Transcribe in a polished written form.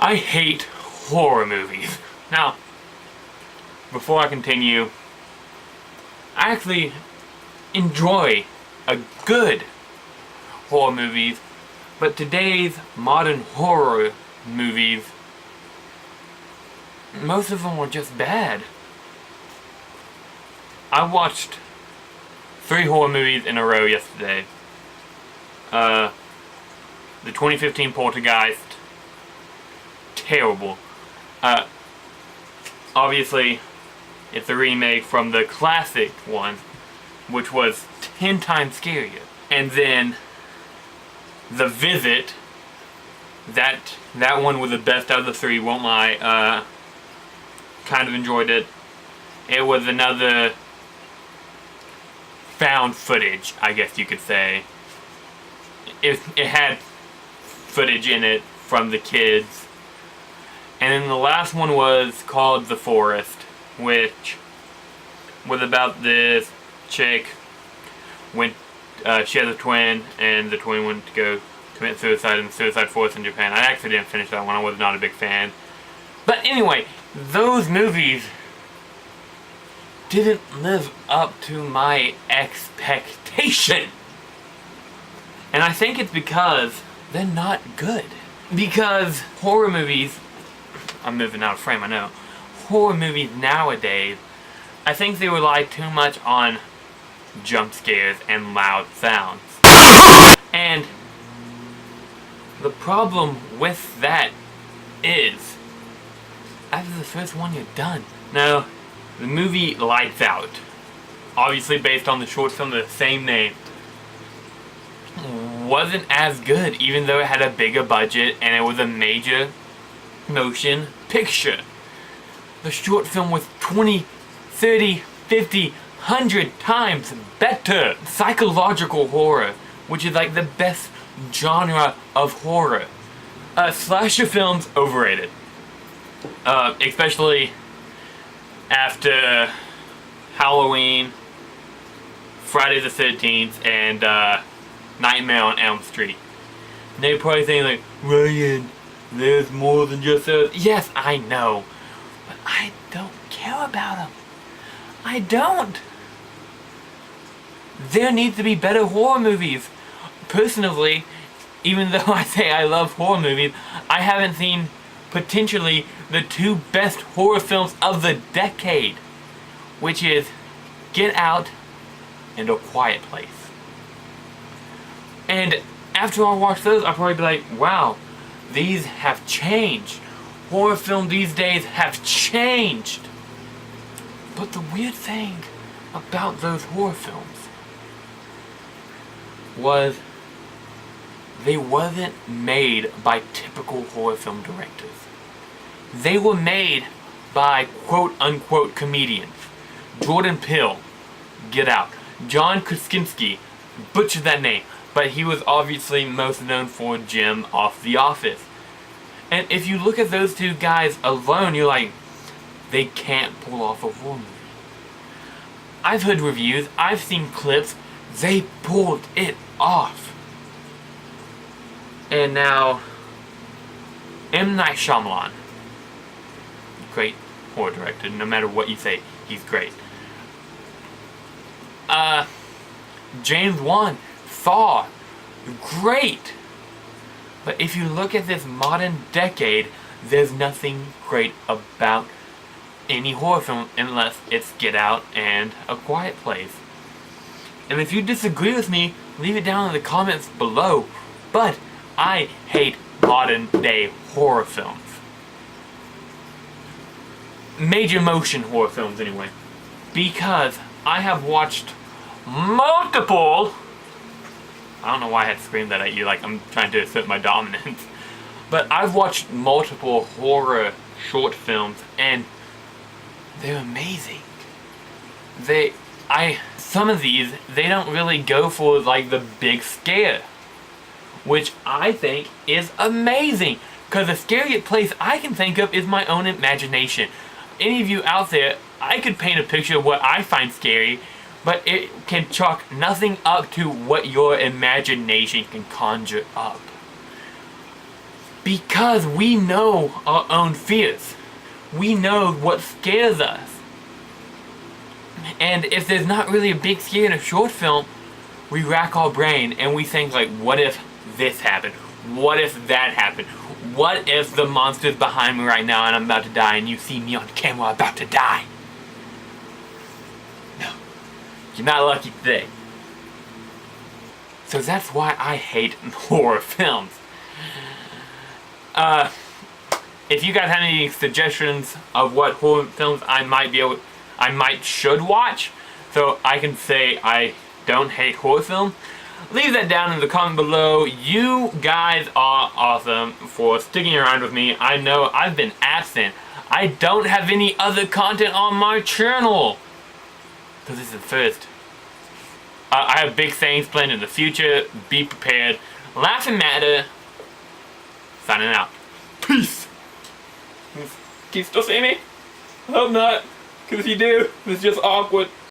I hate horror movies. Now, before I continue, I actually enjoy a good horror movies, but today's modern horror movies, most of them were just bad. I watched 3 horror movies in a row yesterday. The 2015 Poltergeist, terrible. Obviously, it's a remake from the classic one, which was 10 times scarier. And then, The Visit, that one was the best out of the 3, won't lie. Kind of enjoyed it. It was another found footage, I guess you could say. It had footage in it from the kids. And then the last one was called The Forest, which was about this chick when she has a twin, and the twin went to go commit suicide in the suicide forest in Japan. I actually didn't finish that one. I was not a big fan. But anyway, those movies didn't live up to my expectation. And I think it's because they're not good. Because horror movies, I'm moving out of frame, I know. Horror movies nowadays, I think they rely too much on jump scares and loud sounds. And the problem with that is, after the first one, you're done. Now, the movie Lights Out, obviously based on the short film of the same name, wasn't as good, even though it had a bigger budget and it was a major motion picture. The short film was 20, 30, 50, 100 times better. Psychological horror, which is like the best genre of horror. Slasher films, overrated. Especially after Halloween, Friday the 13th, and Nightmare on Elm Street. And they're probably saying like, Ryan, there's more than just those. Yes, I know. But I don't care about them. I don't. There needs to be better horror movies. Personally, even though I say I love horror movies, I haven't seen potentially the 2 best horror films of the decade, which is Get Out and A Quiet Place. And after I watch those, I'll probably be like, wow, these have changed. Horror films these days have changed. But the weird thing about those horror films was they wasn't made by typical horror film directors. They were made by quote-unquote comedians. Jordan Peele, Get Out. John Krasinski, butchered that name, but he was obviously most known for Jim off The Office. And if you look at those 2 guys alone, you're like, they can't pull off a horror movie. I've heard reviews, I've seen clips, they pulled it off. And now, M. Night Shyamalan, great horror director, no matter what you say, he's great. James Wan, Saw, great. But if you look at this modern decade, there's nothing great about any horror film unless it's Get Out and A Quiet Place. And if you disagree with me, leave it down in the comments below. But I hate modern day horror films. Major motion horror films anyway. Because I have watched multiple, I don't know why I had to scream that at you like I'm trying to assert my dominance, but I've watched multiple horror short films and they're amazing. Some of these, they don't really go for like the big scare, which I think is amazing, because the scariest place I can think of is my own imagination. Any of you out there, I could paint a picture of what I find scary, but it can chalk nothing up to what your imagination can conjure up. Because we know our own fears. We know what scares us. And if there's not really a big scare in a short film, we rack our brain and we think like, what if this happened? What if that happened? What if the monster's behind me right now and I'm about to die and you see me on camera about to die? No. You're not lucky today. So that's why I hate horror films. If you guys have any suggestions of what horror films I should watch, so I can say I don't hate horror films, leave that down in the comment below. You guys are awesome for sticking around with me. I know I've been absent. I don't have any other content on my channel. So this is the first. I have big things planned in the future. Be prepared. Laughing Matter. Signing out. Peace. Can you still see me? I hope not. Because if you do, it's just awkward.